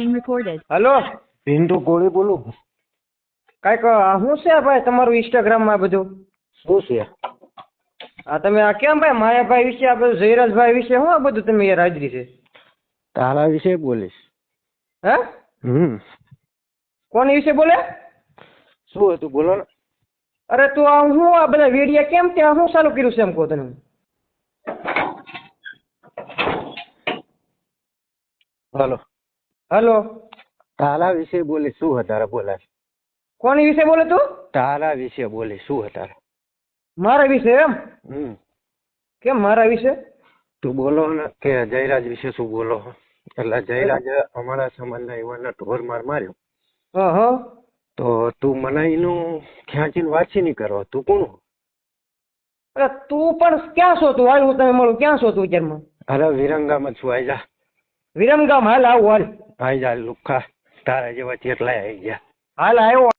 Being recorded. Hello Pintu કોળી બોલું. કાંઈક શું છે ભાઈ તમારું ઇન્સ્ટાગ્રામમાં બધું? શું છે? આ તમે આ કેમ ભાઈ માયાભાઈ વિશે આ બધું જયરાજભાઈ વિશે શું આ બધું તમે યાર હાજરી છે? તારા વિશે બોલીશ. હે કોની વિશે બોલે? શું હતું બોલો ને. અરે તું આ હું આ બધા વિડીયા કેમ ત્યાં શું ચાલુ કર્યું છે એમ કહો તને? હલો. હલો તારા વિશે બોલીશ. શું હતારે બોલાય? કોની વિશે બોલે તું? તારા વિશે બોલીશ. શું હતારે? મારા વિશે એમ? કેમ મારા વિશે? તું બોલો ને કે જયરાજ વિશે શું બોલો? એટલે જયરાજ અમારા સમાજના યુવાનના ઢોર માર્યો. હા તો તું મને એનું ખેંચીને વાંચી નહીં કરો. તું કોણ? અરે તું પણ ક્યાં છો તું? હાલ હું તમે મળું. ક્યાં છો તું અત્યારમાં? અરે વિરંગામાં છું. આઈ જા. વિરમગામ હાલ આવું હાલ. આઈ જા લુખા. તારા જેવા ચેટલાય આઈ ગયા. હાલ આવ્યો.